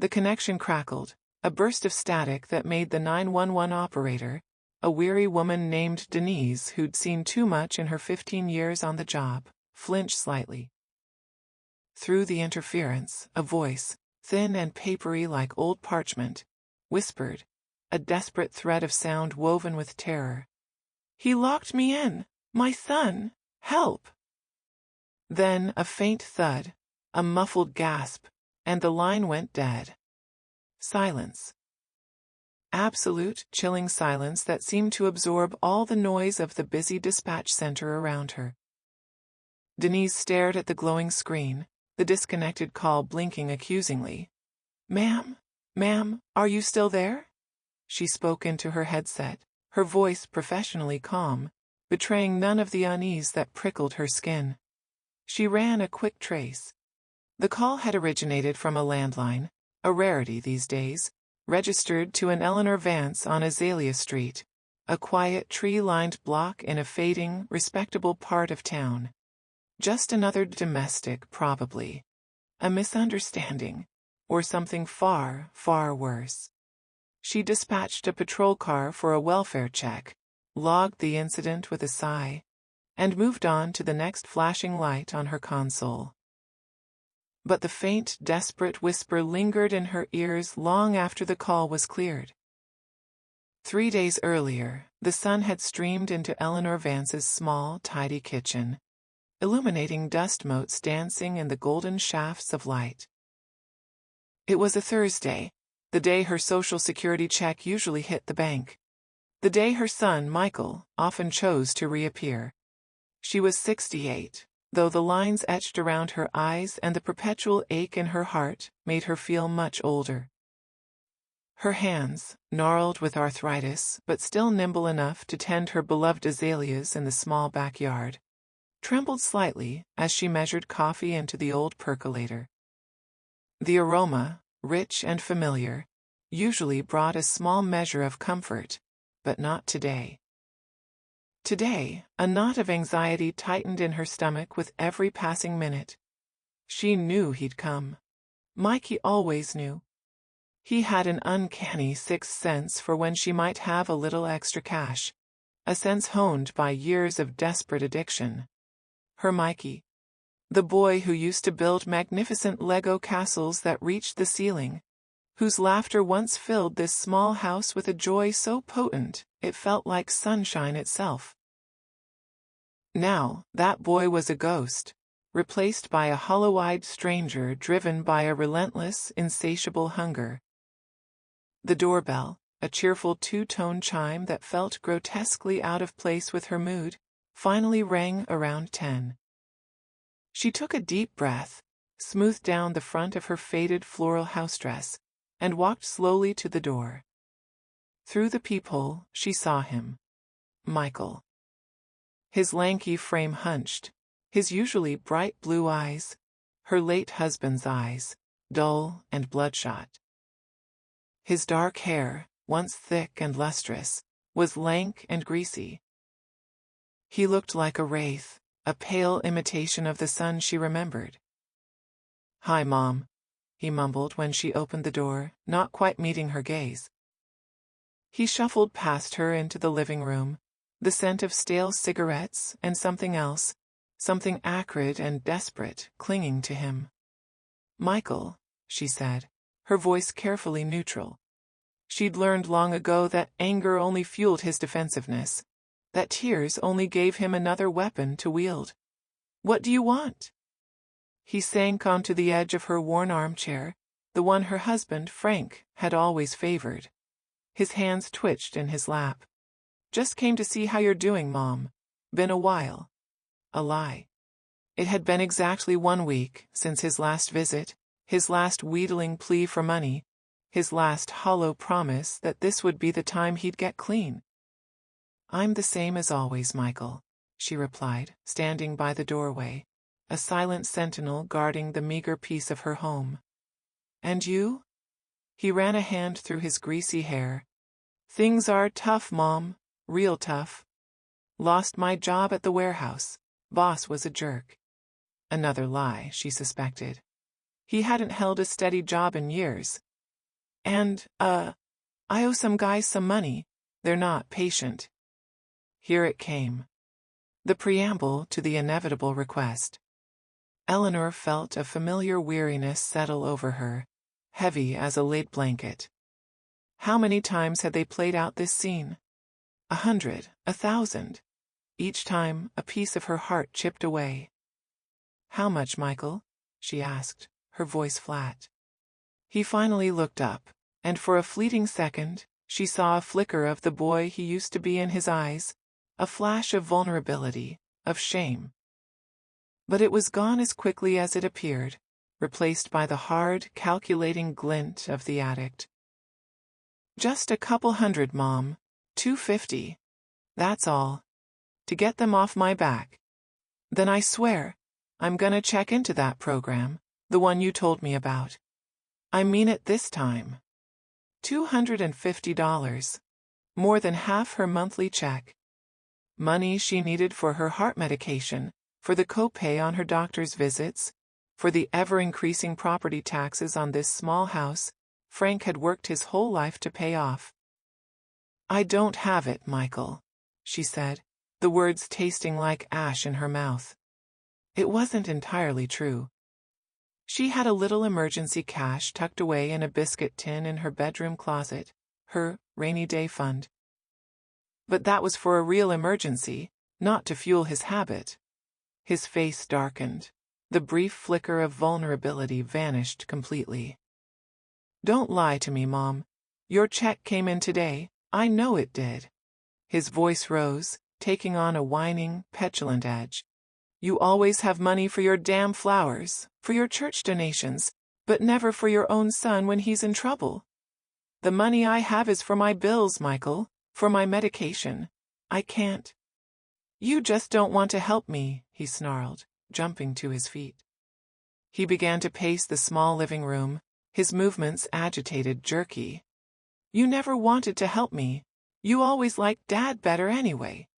The connection crackled, a burst of static that made the 911 operator, a weary woman named Denise who'd seen too much in her 15 years on the job, flinch slightly. Through the interference, a voice, thin and papery like old parchment, whispered, a desperate thread of sound woven with terror. "He locked me in! My son! Help!" Then a faint thud, a muffled gasp, and the line went dead. Silence. Absolute, chilling silence that seemed to absorb all the noise of the busy dispatch center around her. Denise stared at the glowing screen, the disconnected call blinking accusingly. "Ma'am? Ma'am, are you still there?" She spoke into her headset, her voice professionally calm, betraying none of the unease that prickled her skin. She ran a quick trace. The call had originated from a landline, a rarity these days, registered to an Eleanor Vance on Azalea Street, a quiet tree-lined block in a fading, respectable part of town. Just another domestic, probably. A misunderstanding, or something far, far worse. She dispatched a patrol car for a welfare check, logged the incident with a sigh, and moved on to the next flashing light on her console. But the faint, desperate whisper lingered in her ears long after the call was cleared. 3 days earlier, the sun had streamed into Eleanor Vance's small, tidy kitchen, illuminating dust motes dancing in the golden shafts of light. It was a Thursday, the day her Social Security check usually hit the bank. The day her son, Michael, often chose to reappear. She was 68. Though the lines etched around her eyes and the perpetual ache in her heart made her feel much older. Her hands, gnarled with arthritis but still nimble enough to tend her beloved azaleas in the small backyard, trembled slightly as she measured coffee into the old percolator. The aroma, rich and familiar, usually brought a small measure of comfort, but not today. Today, a knot of anxiety tightened in her stomach with every passing minute. She knew he'd come. Mikey always knew. He had an uncanny sixth sense for when she might have a little extra cash, a sense honed by years of desperate addiction. Her Mikey. The boy who used to build magnificent Lego castles that reached the ceiling, whose laughter once filled this small house with a joy so potent it felt like sunshine itself. Now, that boy was a ghost, replaced by a hollow-eyed stranger driven by a relentless, insatiable hunger. The doorbell, a cheerful two-tone chime that felt grotesquely out of place with her mood, finally rang around 10. She took a deep breath, smoothed down the front of her faded floral house dress, and walked slowly to the door. Through the peephole, she saw him. Michael. His lanky frame hunched, his usually bright blue eyes, her late husband's eyes, dull and bloodshot. His dark hair, once thick and lustrous, was lank and greasy. He looked like a wraith, a pale imitation of the son she remembered. "Hi, Mom," he mumbled when she opened the door, not quite meeting her gaze. He shuffled past her into the living room, the scent of stale cigarettes and something else, something acrid and desperate, clinging to him. "Michael," she said, her voice carefully neutral. She'd learned long ago that anger only fueled his defensiveness, that tears only gave him another weapon to wield. "What do you want?" He sank onto the edge of her worn armchair, the one her husband, Frank, had always favored. His hands twitched in his lap. "Just came to see how you're doing, Mom. Been a while." A lie. It had been exactly 1 week since his last visit, his last wheedling plea for money, his last hollow promise that this would be the time he'd get clean. "I'm the same as always, Michael," she replied, standing by the doorway, a silent sentinel guarding the meager peace of her home. "And you?" He ran a hand through his greasy hair. "Things are tough, Mom, real tough. Lost my job at the warehouse. Boss was a jerk." Another lie, she suspected. He hadn't held a steady job in years, And, I owe some guys some money. They're not patient. Here it came. The preamble to the inevitable request. Eleanor felt a familiar weariness settle over her, heavy as a laid blanket. How many times had they played out this scene? 100, 1,000. Each time, a piece of her heart chipped away. "How much, Michael?" she asked, her voice flat. He finally looked up, and for a fleeting second, she saw a flicker of the boy he used to be in his eyes, a flash of vulnerability, of shame. But it was gone as quickly as it appeared, replaced by the hard, calculating glint of the addict. "Just a couple hundred, Mom. $250. That's all. To get them off my back. Then I swear, I'm gonna check into that program, the one you told me about. I mean it this time." $250. More than half her monthly check. Money she needed for her heart medication, for the copay on her doctor's visits, for the ever-increasing property taxes on this small house Frank had worked his whole life to pay off. "I don't have it, Michael," she said, the words tasting like ash in her mouth. It wasn't entirely true. She had a little emergency cash tucked away in a biscuit tin in her bedroom closet, her rainy day fund. But that was for a real emergency, not to fuel his habit. His face darkened. The brief flicker of vulnerability vanished completely. "Don't lie to me, Mom. Your check came in today, I know it did." His voice rose, taking on a whining, petulant edge. "You always have money for your damn flowers, for your church donations, but never for your own son when he's in trouble. The money I have is for my bills, Michael, for my medication. I can't." "You just don't want to help me," he snarled, jumping to his feet. He began to pace the small living room, his movements agitated, jerky. "You never wanted to help me. You always liked Dad better anyway."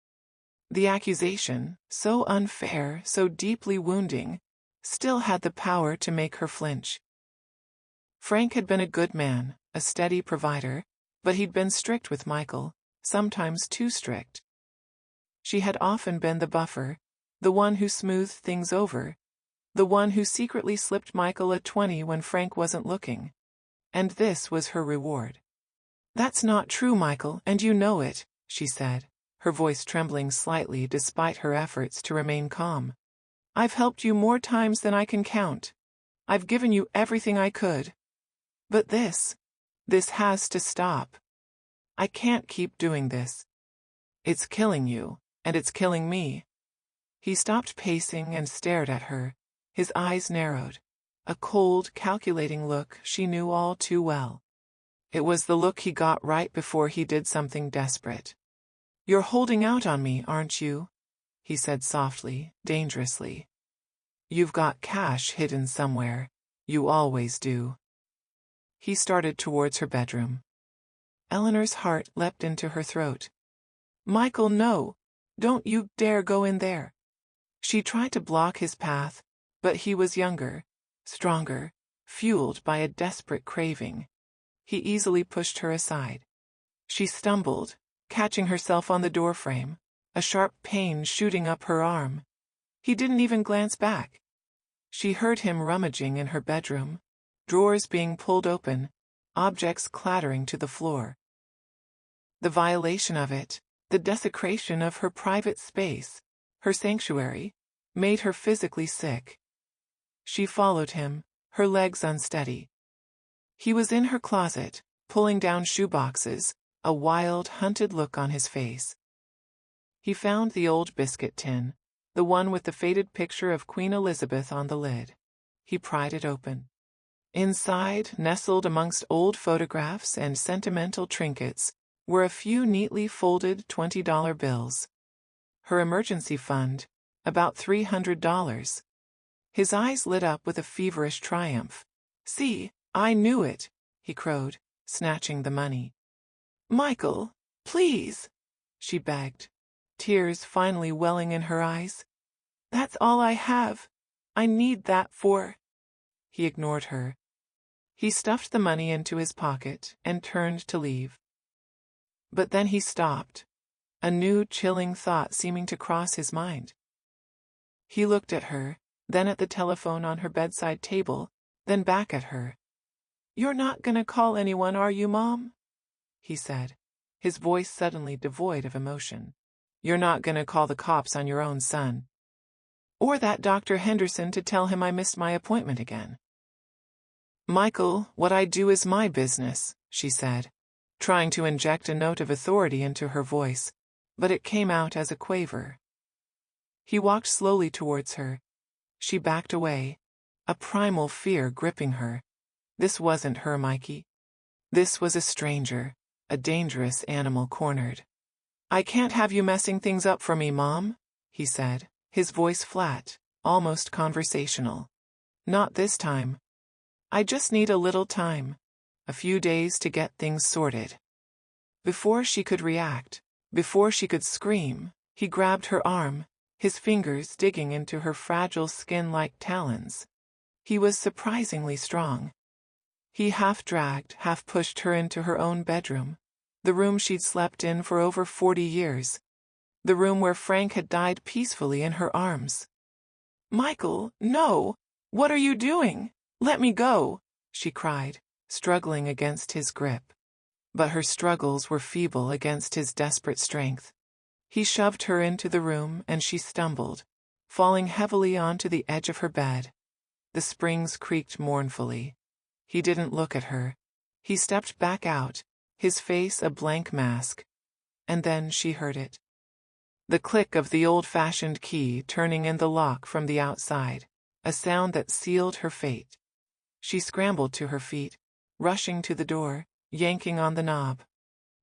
The accusation, so unfair, so deeply wounding, still had the power to make her flinch. Frank had been a good man, a steady provider, but he'd been strict with Michael, sometimes too strict. She had often been the buffer, the one who smoothed things over, the one who secretly slipped Michael a 20 when Frank wasn't looking. And this was her reward. "That's not true, Michael, and you know it," she said, her voice trembling slightly despite her efforts to remain calm. "I've helped you more times than I can count. I've given you everything I could. But this has to stop. I can't keep doing this. It's killing you, and it's killing me." He stopped pacing and stared at her, his eyes narrowed, a cold, calculating look she knew all too well. It was the look he got right before he did something desperate. "You're holding out on me, aren't you?" he said softly, dangerously. "You've got cash hidden somewhere. You always do." He started towards her bedroom. Eleanor's heart leapt into her throat. "Michael, no! Don't you dare go in there!" She tried to block his path, but he was younger, stronger, fueled by a desperate craving. He easily pushed her aside. She stumbled, catching herself on the doorframe, a sharp pain shooting up her arm. He didn't even glance back. She heard him rummaging in her bedroom, drawers being pulled open, objects clattering to the floor. The violation of it, the desecration of her private space, her sanctuary, made her physically sick. She followed him, her legs unsteady. He was in her closet, pulling down shoeboxes, a wild, hunted look on his face. He found the old biscuit tin, the one with the faded picture of Queen Elizabeth on the lid. He pried it open. Inside, nestled amongst old photographs and sentimental trinkets, were a few neatly folded $20 bills. Her emergency fund, about $300. His eyes lit up with a feverish triumph. "See, I knew it," he crowed, snatching the money. "Michael, please," she begged, tears finally welling in her eyes. "That's all I have. I need that for—" He ignored her. He stuffed the money into his pocket and turned to leave. But then he stopped, a new chilling thought seeming to cross his mind. He looked at her, then at the telephone on her bedside table, then back at her. "You're not gonna call anyone, are you, Mom?" he said, his voice suddenly devoid of emotion. "You're not gonna call the cops on your own son? Or that Dr. Henderson to tell him I missed my appointment again?" "Michael, what I do is my business," she said, trying to inject a note of authority into her voice, but it came out as a quaver. He walked slowly towards her. She backed away, a primal fear gripping her. This wasn't her Mikey. This was a stranger, a dangerous animal cornered. "I can't have you messing things up for me, Mom," he said, his voice flat, almost conversational. "Not this time. I just need a little time, a few days to get things sorted." Before she could react, before she could scream, he grabbed her arm, his fingers digging into her fragile skin like talons. He was surprisingly strong. He half dragged, half pushed her into her own bedroom, the room she'd slept in for over 40 years, the room where Frank had died peacefully in her arms. "Michael, no! What are you doing? Let me go!" she cried, struggling against his grip. But her struggles were feeble against his desperate strength. He shoved her into the room and she stumbled, falling heavily onto the edge of her bed. The springs creaked mournfully. He didn't look at her. He stepped back out, his face a blank mask. And then she heard it. The click of the old-fashioned key turning in the lock from the outside, a sound that sealed her fate. She scrambled to her feet, rushing to the door, yanking on the knob.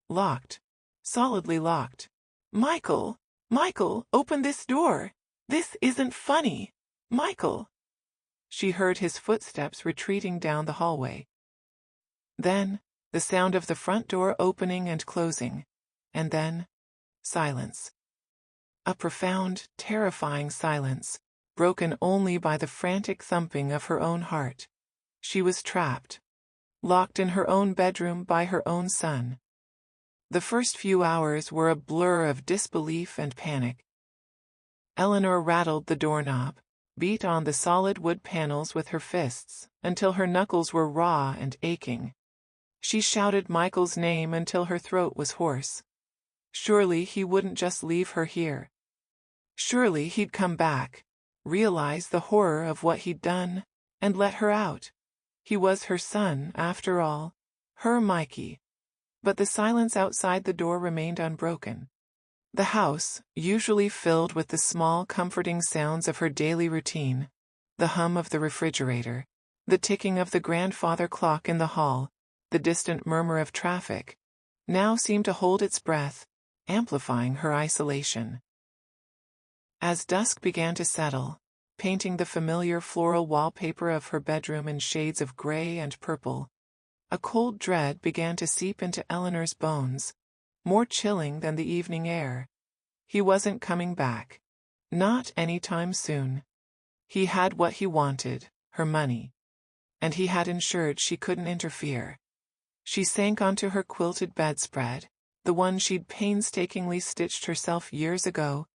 Locked. Solidly locked. "Michael! Michael, open this door! This isn't funny! Michael!" She heard his footsteps retreating down the hallway. Then, the sound of the front door opening and closing. And then, silence. A profound, terrifying silence, broken only by the frantic thumping of her own heart. She was trapped, locked in her own bedroom by her own son. The first few hours were a blur of disbelief and panic. Eleanor rattled the doorknob, beat on the solid wood panels with her fists, until her knuckles were raw and aching. She shouted Michael's name until her throat was hoarse. Surely he wouldn't just leave her here. Surely he'd come back, realize the horror of what he'd done, and let her out. He was her son, after all, her Mikey. But the silence outside the door remained unbroken. The house, usually filled with the small comforting sounds of her daily routine, the hum of the refrigerator, the ticking of the grandfather clock in the hall, the distant murmur of traffic, now seemed to hold its breath, amplifying her isolation. As dusk began to settle, painting the familiar floral wallpaper of her bedroom in shades of gray and purple, a cold dread began to seep into Eleanor's bones, more chilling than the evening air. He wasn't coming back. Not any time soon. He had what he wanted, her money. And he had ensured she couldn't interfere. She sank onto her quilted bedspread, the one she'd painstakingly stitched herself years ago,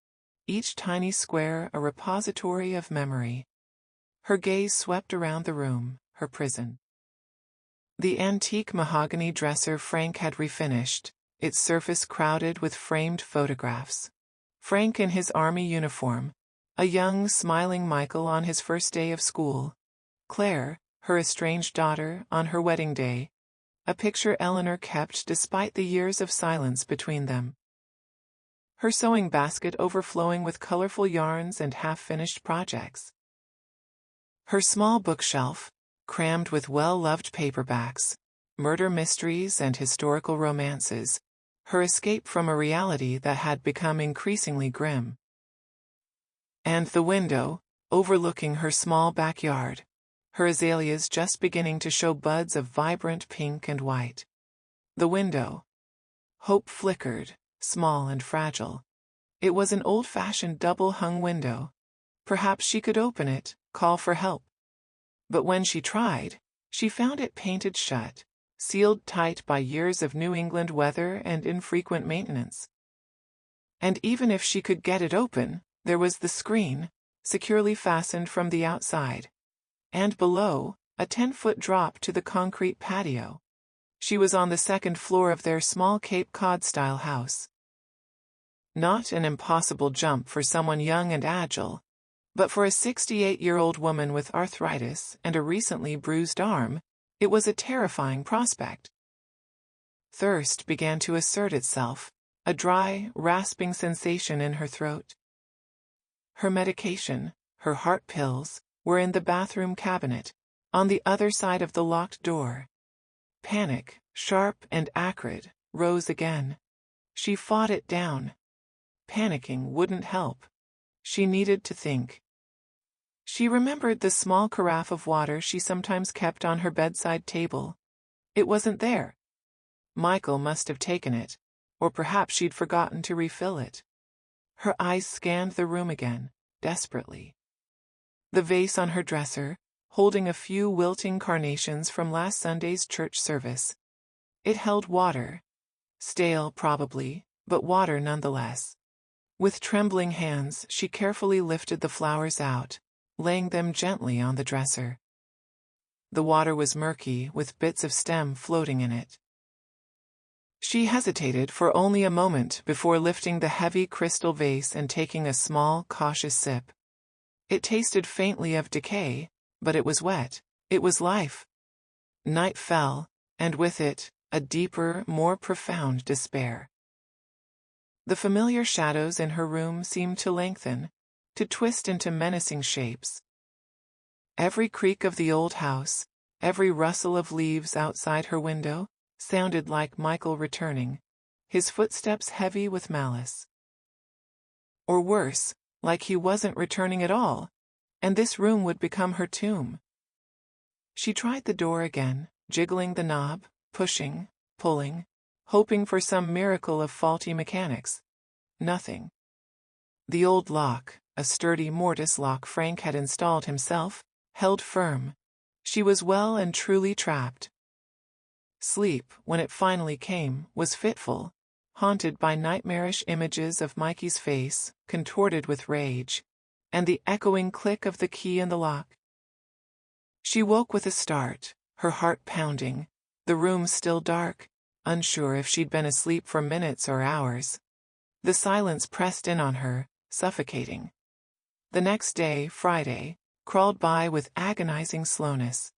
each tiny square a repository of memory. Her gaze swept around the room, her prison. The antique mahogany dresser Frank had refinished, its surface crowded with framed photographs. Frank in his army uniform, a young, smiling Michael on his first day of school, Claire, her estranged daughter, on her wedding day, a picture Eleanor kept despite the years of silence between them. Her sewing basket overflowing with colorful yarns and half-finished projects. Her small bookshelf, crammed with well-loved paperbacks, murder mysteries and historical romances, her escape from a reality that had become increasingly grim. And the window, overlooking her small backyard, her azaleas just beginning to show buds of vibrant pink and white. The window. Hope flickered, small and fragile. It was an old-fashioned double-hung window. Perhaps she could open it, call for help. But when she tried, She found it painted shut, sealed tight by years of New England weather and infrequent maintenance. And even if she could get it open, there was the screen, securely fastened from the outside. And below, a 10-foot drop to the concrete patio. She was on the second floor of their small Cape Cod-style house. Not an impossible jump for someone young and agile, but for a 68-year-old woman with arthritis and a recently bruised arm, it was a terrifying prospect. Thirst began to assert itself, a dry, rasping sensation in her throat. Her medication, her heart pills, were in the bathroom cabinet, on the other side of the locked door. Panic, sharp and acrid, rose again. She fought it down. Panicking wouldn't help. She needed to think. She remembered the small carafe of water she sometimes kept on her bedside table. It wasn't there. Michael must have taken it, or perhaps she'd forgotten to refill it. Her eyes scanned the room again, desperately. The vase on her dresser, holding a few wilting carnations from last Sunday's church service. It held water. Stale, probably, but water nonetheless. With trembling hands, she carefully lifted the flowers out, laying them gently on the dresser. The water was murky, with bits of stem floating in it. She hesitated for only a moment before lifting the heavy crystal vase and taking a small, cautious sip. It tasted faintly of decay, but it was wet. It was life. Night fell, and with it, a deeper, more profound despair. The familiar shadows in her room seemed to lengthen, to twist into menacing shapes. Every creak of the old house, every rustle of leaves outside her window, sounded like Michael returning, his footsteps heavy with malice. Or worse, like he wasn't returning at all, and this room would become her tomb. She tried the door again, jiggling the knob, pushing, pulling, hoping for some miracle of faulty mechanics. Nothing. The old lock, a sturdy mortise lock Frank had installed himself, held firm. She was well and truly trapped. Sleep, when it finally came, was fitful, haunted by nightmarish images of Mikey's face, contorted with rage, and the echoing click of the key in the lock. She woke with a start, her heart pounding, the room still dark, unsure if she'd been asleep for minutes or hours. The silence pressed in on her, suffocating. The next day, Friday, crawled by with agonizing slowness.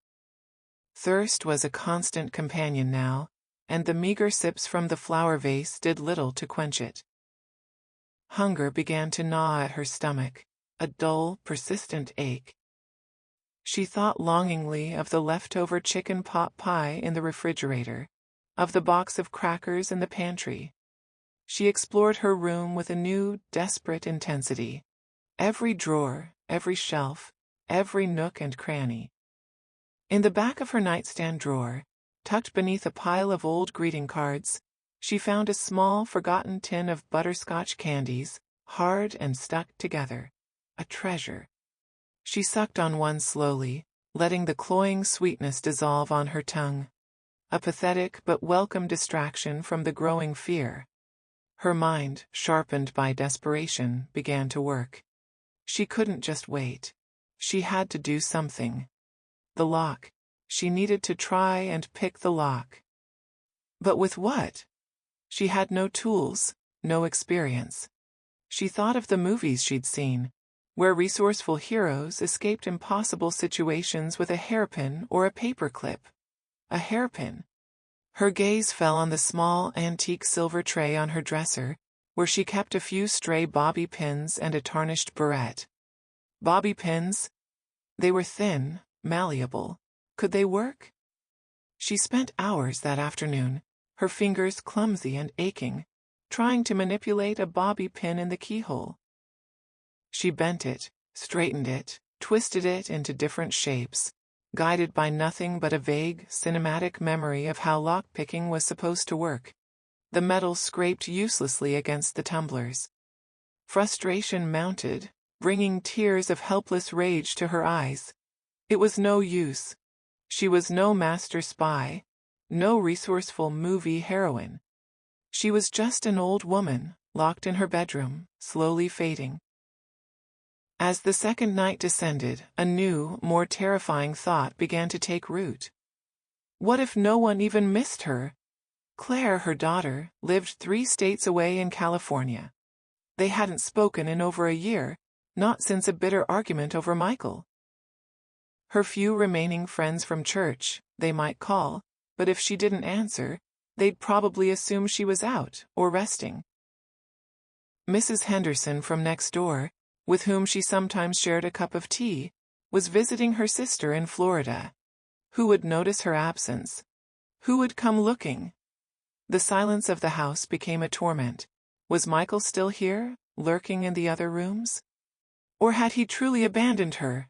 Thirst was a constant companion now, and the meager sips from the flower vase did little to quench it. Hunger began to gnaw at her stomach, a dull, persistent ache. She thought longingly of the leftover chicken pot pie in the refrigerator, of the box of crackers in the pantry. She explored her room with a new, desperate intensity. Every drawer, every shelf, every nook and cranny. In the back of her nightstand drawer, tucked beneath a pile of old greeting cards, she found a small, forgotten tin of butterscotch candies, hard and stuck together. A treasure. She sucked on one slowly, letting the cloying sweetness dissolve on her tongue. A pathetic but welcome distraction from the growing fear. Her mind, sharpened by desperation, began to work. She couldn't just wait. She had to do something. The lock. She needed to try and pick the lock. But with what? She had no tools, no experience. She thought of the movies she'd seen, where resourceful heroes escaped impossible situations with a hairpin or a paperclip. A hairpin. Her gaze fell on the small antique silver tray on her dresser, where she kept a few stray bobby pins and a tarnished barrette. Bobby pins? They were thin, malleable. Could they work? She spent hours that afternoon, her fingers clumsy and aching, trying to manipulate a bobby pin in the keyhole. She bent it, straightened it, twisted it into different shapes, guided by nothing but a vague, cinematic memory of how lockpicking was supposed to work. The metal scraped uselessly against the tumblers. Frustration mounted, bringing tears of helpless rage to her eyes. It was no use. She was no master spy, no resourceful movie heroine. She was just an old woman, locked in her bedroom, slowly fading. As the second night descended, a new, more terrifying thought began to take root. What if no one even missed her? Claire, her daughter, lived 3 states away in California. They hadn't spoken in over a year, not since a bitter argument over Michael. Her few remaining friends from church, they might call, but if she didn't answer, they'd probably assume she was out or resting. Mrs. Henderson from next door, with whom she sometimes shared a cup of tea, was visiting her sister in Florida. Who would notice her absence? Who would come looking? The silence of the house became a torment. Was Michael still here, lurking in the other rooms? Or had he truly abandoned her?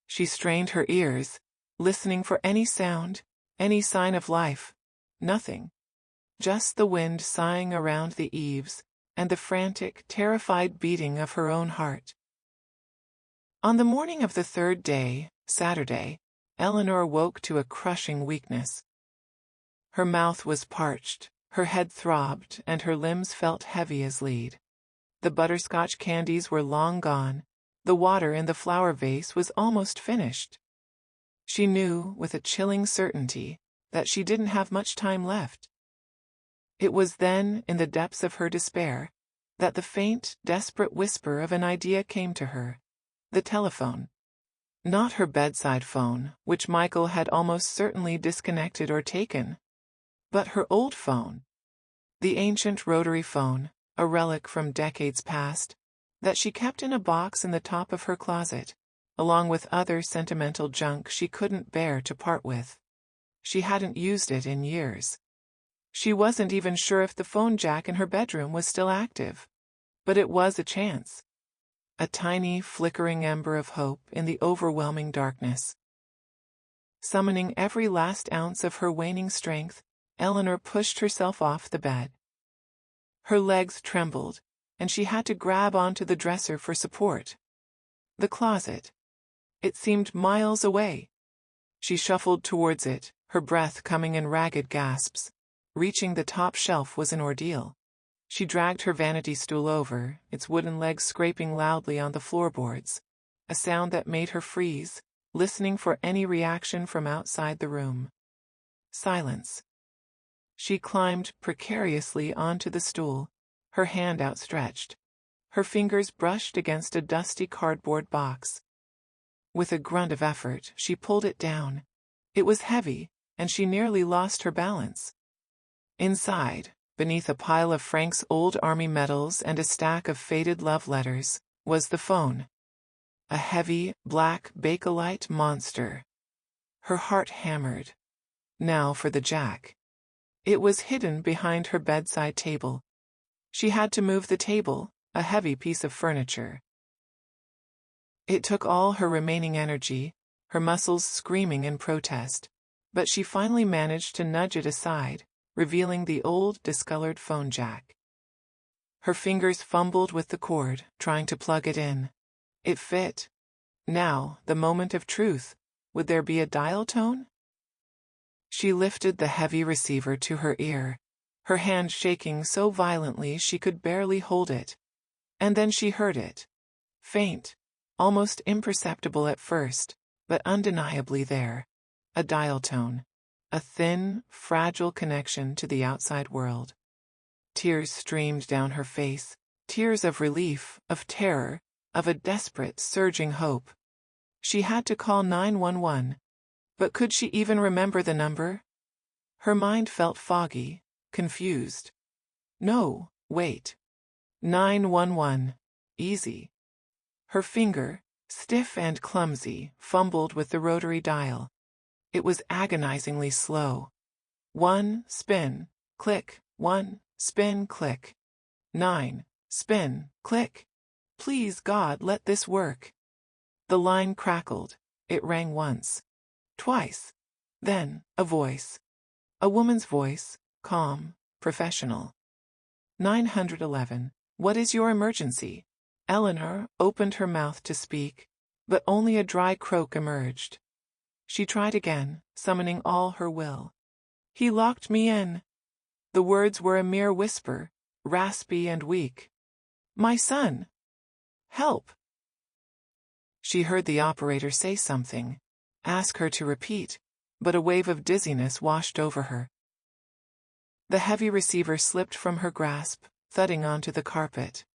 She strained her ears, listening for any sound, any sign of life. Nothing. Just the wind sighing around the eaves, and the frantic, terrified beating of her own heart. On the morning of the 3rd day, Saturday, Eleanor woke to a crushing weakness. Her mouth was parched, her head throbbed, and her limbs felt heavy as lead. The butterscotch candies were long gone, the water in the flower vase was almost finished. She knew, with a chilling certainty, that she didn't have much time left. It was then, in the depths of her despair, that the faint, desperate whisper of an idea came to her. The telephone. Not her bedside phone, which Michael had almost certainly disconnected or taken, but her old phone. The ancient rotary phone, a relic from decades past, that she kept in a box in the top of her closet, along with other sentimental junk she couldn't bear to part with. She hadn't used it in years. She wasn't even sure if the phone jack in her bedroom was still active. But it was a chance. A tiny, flickering ember of hope in the overwhelming darkness. Summoning every last ounce of her waning strength, Eleanor pushed herself off the bed. Her legs trembled, and she had to grab onto the dresser for support. The closet. It seemed miles away. She shuffled towards it, her breath coming in ragged gasps. Reaching the top shelf was an ordeal. She dragged her vanity stool over, its wooden legs scraping loudly on the floorboards, a sound that made her freeze, listening for any reaction from outside the room. Silence. She climbed precariously onto the stool, her hand outstretched. Her fingers brushed against a dusty cardboard box. With a grunt of effort, she pulled it down. It was heavy, and she nearly lost her balance. Inside, beneath a pile of Frank's old army medals and a stack of faded love letters, was the phone. A heavy, black Bakelite monster. Her heart hammered. Now for the jack. It was hidden behind her bedside table. She had to move the table, a heavy piece of furniture. It took all her remaining energy, her muscles screaming in protest, but she finally managed to nudge it aside, revealing the old, discolored phone jack. Her fingers fumbled with the cord, trying to plug it in. It fit. Now, the moment of truth. Would there be a dial tone? She lifted the heavy receiver to her ear, her hand shaking so violently she could barely hold it. And then she heard it. Faint, almost imperceptible at first, but undeniably there. A dial tone. A thin, fragile connection to the outside world. Tears streamed down her face, tears of relief, of terror, of a desperate, surging hope. She had to call 911. But could she even remember the number? Her mind felt foggy, confused. No, wait. 911. Easy. Her finger, stiff and clumsy, fumbled with the rotary dial. It was agonizingly slow. 1 spin, click, 1 spin, click. 9 spin, click. Please God, let this work. The line crackled. It rang once. Twice. Then, a voice. A woman's voice, calm, professional. 911. What is your emergency? Eleanor opened her mouth to speak, but only a dry croak emerged. She tried again, summoning all her will. "He locked me in." The words were a mere whisper, raspy and weak. "My son! Help!" She heard the operator say something, ask her to repeat, but a wave of dizziness washed over her. The heavy receiver slipped from her grasp, thudding onto the carpet.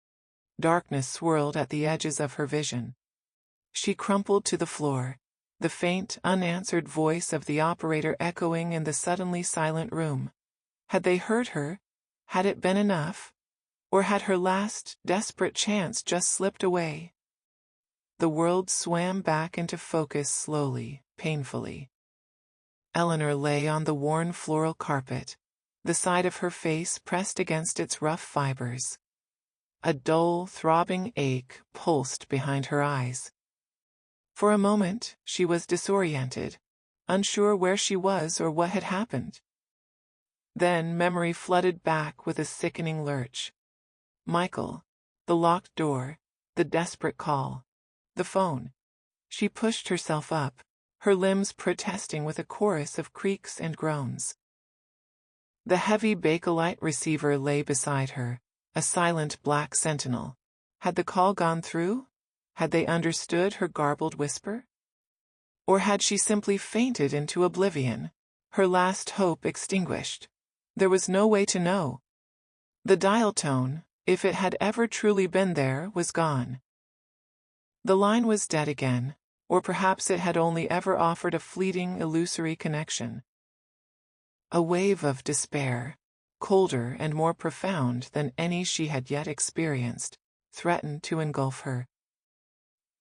Darkness swirled at the edges of her vision. She crumpled to the floor, the faint, unanswered voice of the operator echoing in the suddenly silent room. Had they heard her? Had it been enough? Or had her last, desperate chance just slipped away? The world swam back into focus slowly, painfully. Eleanor lay on the worn floral carpet, the side of her face pressed against its rough fibers. A dull, throbbing ache pulsed behind her eyes. For a moment, she was disoriented, unsure where she was or what had happened. Then memory flooded back with a sickening lurch. Michael, the locked door, the desperate call, the phone. She pushed herself up, her limbs protesting with a chorus of creaks and groans. The heavy Bakelite receiver lay beside her, a silent black sentinel. Had the call gone through? Had they understood her garbled whisper? Or had she simply fainted into oblivion, her last hope extinguished? There was no way to know. The dial tone, if it had ever truly been there, was gone. The line was dead again, or perhaps it had only ever offered a fleeting, illusory connection. A wave of despair, colder and more profound than any she had yet experienced, threatened to engulf her.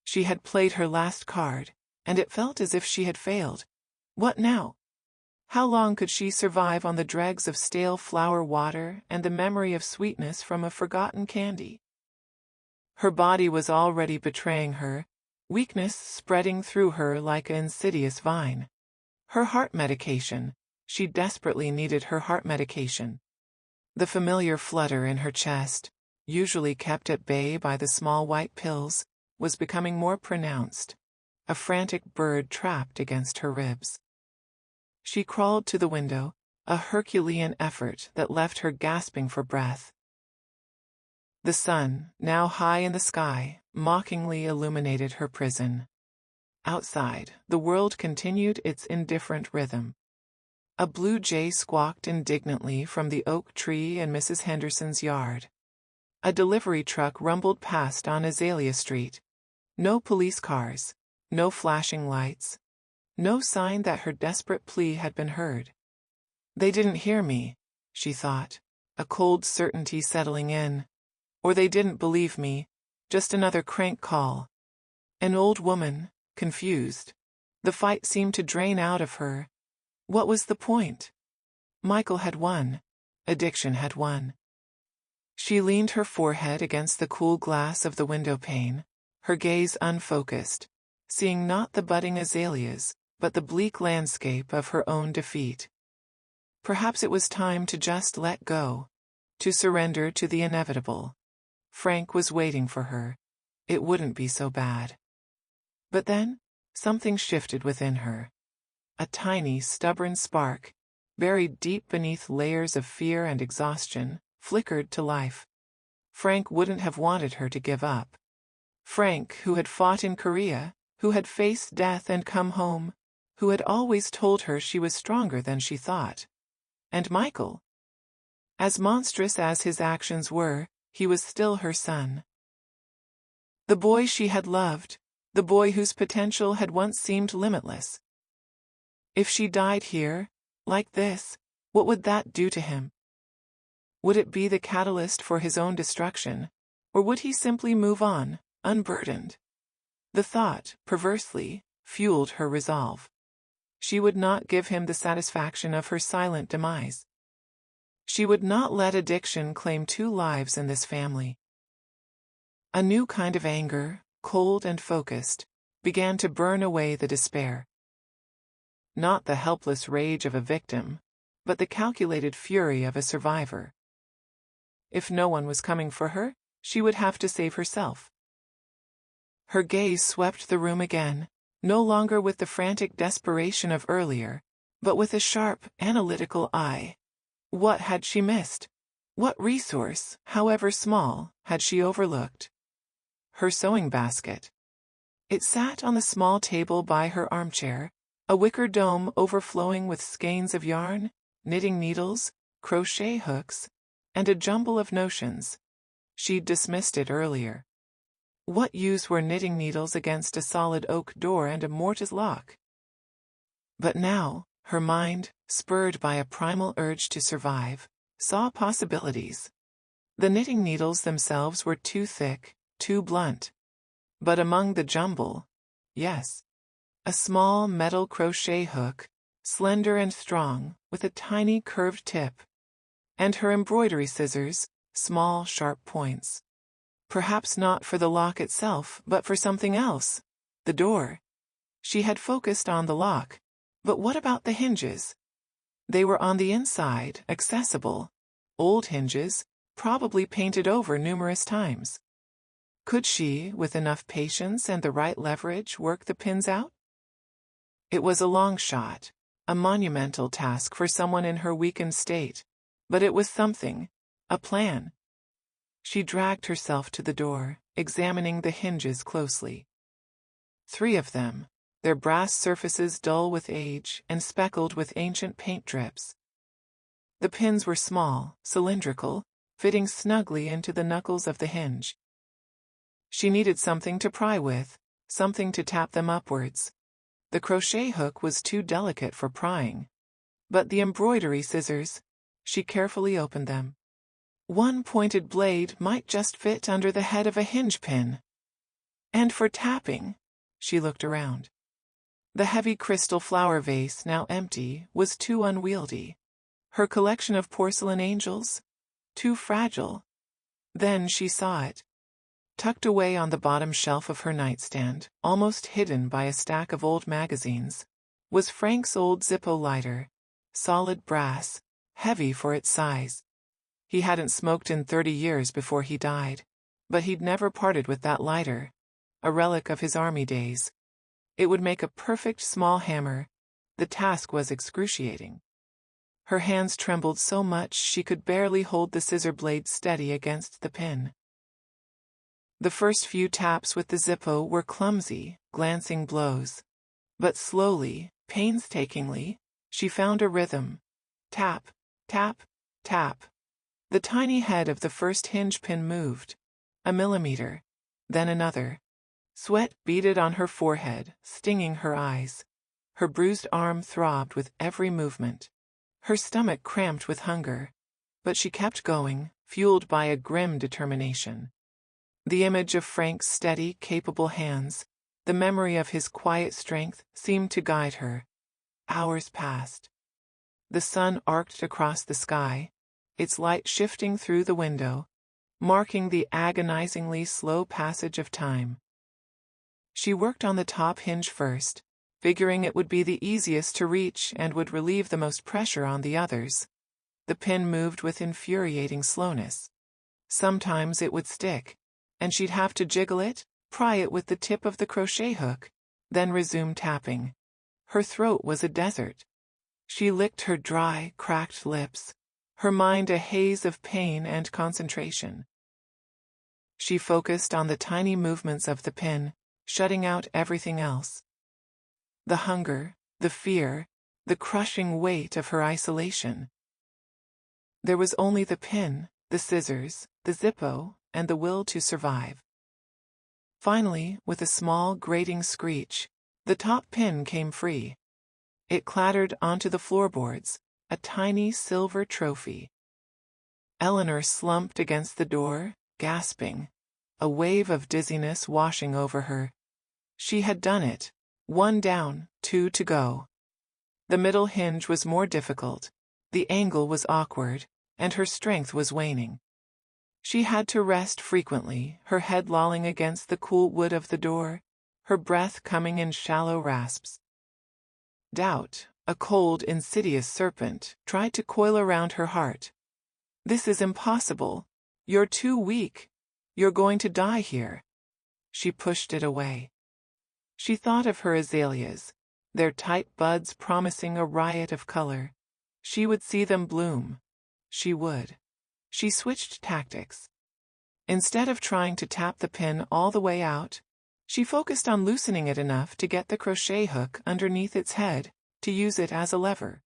She had played her last card, and it felt as if she had failed. What now? How long could she survive on the dregs of stale flower water and the memory of sweetness from a forgotten candy? Her body was already betraying her, weakness spreading through her like an insidious vine. Her heart medication. She desperately needed her heart medication. The familiar flutter in her chest, usually kept at bay by the small white pills, was becoming more pronounced, a frantic bird trapped against her ribs. She crawled to the window, a Herculean effort that left her gasping for breath. The sun, now high in the sky, mockingly illuminated her prison. Outside, the world continued its indifferent rhythm. A blue jay squawked indignantly from the oak tree in Mrs. Henderson's yard. A delivery truck rumbled past on Azalea Street. No police cars, no flashing lights, no sign that her desperate plea had been heard. They didn't hear me, she thought, a cold certainty settling in. Or they didn't believe me, just another crank call. An old woman, confused. The fight seemed to drain out of her. What was the point? Michael had won. Addiction had won. She leaned her forehead against the cool glass of the window pane, her gaze unfocused, seeing not the budding azaleas, but the bleak landscape of her own defeat. Perhaps it was time to just let go, to surrender to the inevitable. Frank was waiting for her. It wouldn't be so bad. But then, something shifted within her. A tiny, stubborn spark, buried deep beneath layers of fear and exhaustion, flickered to life. Frank wouldn't have wanted her to give up. Frank, who had fought in Korea, who had faced death and come home, who had always told her she was stronger than she thought. And Michael? As monstrous as his actions were, he was still her son. The boy she had loved, the boy whose potential had once seemed limitless. If she died here, like this, what would that do to him? Would it be the catalyst for his own destruction, or would he simply move on, unburdened? The thought, perversely, fueled her resolve. She would not give him the satisfaction of her silent demise. She would not let addiction claim 2 lives in this family. A new kind of anger, cold and focused, began to burn away the despair. Not the helpless rage of a victim, but the calculated fury of a survivor. If no one was coming for her, she would have to save herself. Her gaze swept the room again, no longer with the frantic desperation of earlier, but with a sharp, analytical eye. What had she missed? What resource, however small, had she overlooked? Her sewing basket. It sat on the small table by her armchair, a wicker dome overflowing with skeins of yarn, knitting needles, crochet hooks, and a jumble of notions. She'd dismissed it earlier. What use were knitting needles against a solid oak door and a mortise lock? But now, her mind, spurred by a primal urge to survive, saw possibilities. The knitting needles themselves were too thick, too blunt. But among the jumble, yes. A small metal crochet hook, slender and strong, with a tiny curved tip. And her embroidery scissors, small sharp points. Perhaps not for the lock itself, but for something else. The door. She had focused on the lock. But what about the hinges? They were on the inside, accessible. Old hinges, probably painted over numerous times. Could she, with enough patience and the right leverage, work the pins out? It was a long shot, a monumental task for someone in her weakened state. But it was something, a plan. She dragged herself to the door, examining the hinges closely. 3 of them, their brass surfaces dull with age and speckled with ancient paint drips. The pins were small, cylindrical, fitting snugly into the knuckles of the hinge. She needed something to pry with, something to tap them upwards. The crochet hook was too delicate for prying. But the embroidery scissors, she carefully opened them. One pointed blade might just fit under the head of a hinge pin. And for tapping, she looked around. The heavy crystal flower vase, now empty, was too unwieldy. Her collection of porcelain angels? Too fragile. Then she saw it. Tucked away on the bottom shelf of her nightstand, almost hidden by a stack of old magazines, was Frank's old Zippo lighter. Solid brass, heavy for its size. He hadn't smoked in 30 years before he died, but he'd never parted with that lighter, a relic of his army days. It would make a perfect small hammer. The task was excruciating. Her hands trembled so much she could barely hold the scissor blade steady against the pin. The first few taps with the Zippo were clumsy, glancing blows. But slowly, painstakingly, she found a rhythm. Tap, tap, tap. The tiny head of the first hinge pin moved. A millimeter. Then another. Sweat beaded on her forehead, stinging her eyes. Her bruised arm throbbed with every movement. Her stomach cramped with hunger. But she kept going, fueled by a grim determination. The image of Frank's steady, capable hands, the memory of his quiet strength, seemed to guide her. Hours passed. The sun arced across the sky, its light shifting through the window, marking the agonizingly slow passage of time. She worked on the top hinge first, figuring it would be the easiest to reach and would relieve the most pressure on the others. The pin moved with infuriating slowness. Sometimes it would stick, and she'd have to jiggle it, pry it with the tip of the crochet hook, then resume tapping. Her throat was a desert. She licked her dry, cracked lips, her mind a haze of pain and concentration. She focused on the tiny movements of the pin, shutting out everything else. The hunger, the fear, the crushing weight of her isolation. There was only the pin, the scissors, the Zippo, and the will to survive. Finally, with a small grating screech, the top pin came free. It clattered onto the floorboards, a tiny silver trophy. Eleanor slumped against the door, gasping, a wave of dizziness washing over her. She had done it. 1 down, 2 to go. The middle hinge was more difficult, the angle was awkward, and her strength was waning. She had to rest frequently, her head lolling against the cool wood of the door, her breath coming in shallow rasps. Doubt, a cold, insidious serpent, tried to coil around her heart. This is impossible. You're too weak. You're going to die here. She pushed it away. She thought of her azaleas, their tight buds promising a riot of color. She would see them bloom. She would. She switched tactics. Instead of trying to tap the pin all the way out, she focused on loosening it enough to get the crochet hook underneath its head, to use it as a lever.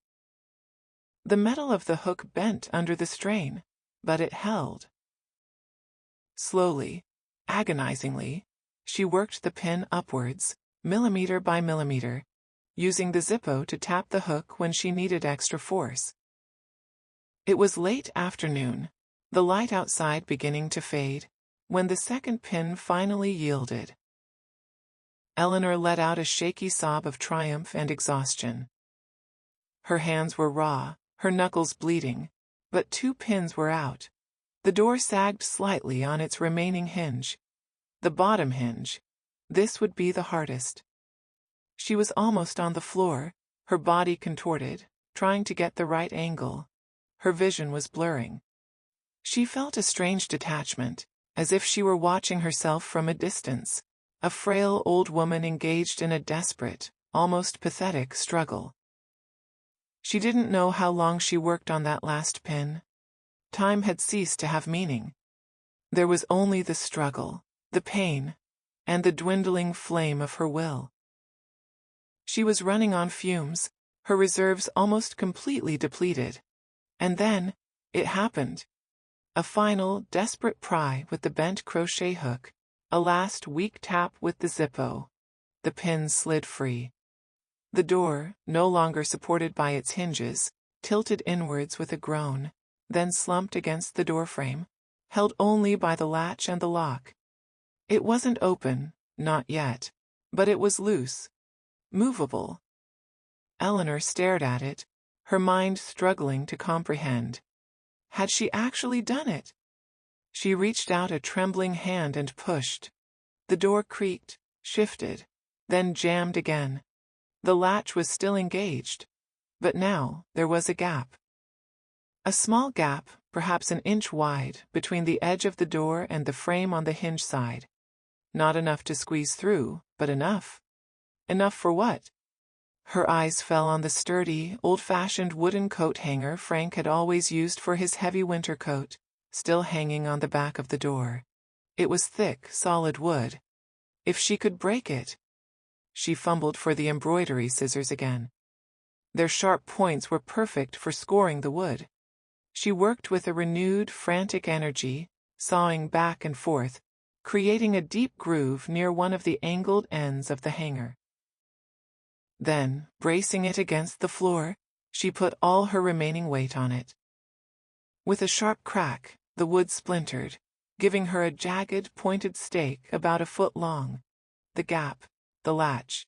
The metal of the hook bent under the strain, but it held. Slowly, agonizingly, she worked the pin upwards, millimeter by millimeter, using the Zippo to tap the hook when she needed extra force. It was late afternoon, the light outside beginning to fade, when the second pin finally yielded. Eleanor let out a shaky sob of triumph and exhaustion. Her hands were raw, her knuckles bleeding, but 2 pins were out. The door sagged slightly on its remaining hinge. The bottom hinge. This would be the hardest. She was almost on the floor, her body contorted, trying to get the right angle. Her vision was blurring. She felt a strange detachment, as if she were watching herself from a distance, a frail old woman engaged in a desperate, almost pathetic struggle. She didn't know how long she worked on that last pin. Time had ceased to have meaning. There was only the struggle, the pain, and the dwindling flame of her will. She was running on fumes, her reserves almost completely depleted. And then, it happened. A final, desperate pry with the bent crochet hook, a last weak tap with the Zippo. The pin slid free. The door, no longer supported by its hinges, tilted inwards with a groan, then slumped against the doorframe, held only by the latch and the lock. It wasn't open, not yet, but it was loose, movable. Eleanor stared at it, her mind struggling to comprehend. Had she actually done it? She reached out a trembling hand and pushed. The door creaked, shifted, then jammed again. The latch was still engaged, but now there was a gap. A small gap, perhaps an inch wide, between the edge of the door and the frame on the hinge side. Not enough to squeeze through, but enough. Enough for what? Her eyes fell on the sturdy, old-fashioned wooden coat hanger Frank had always used for his heavy winter coat, still hanging on the back of the door. It was thick, solid wood. If she could break it. She fumbled for the embroidery scissors again. Their sharp points were perfect for scoring the wood. She worked with a renewed, frantic energy, sawing back and forth, creating a deep groove near one of the angled ends of the hanger. Then, bracing it against the floor, she put all her remaining weight on it. With a sharp crack, the wood splintered, giving her a jagged, pointed stake about a foot long. The gap, the latch.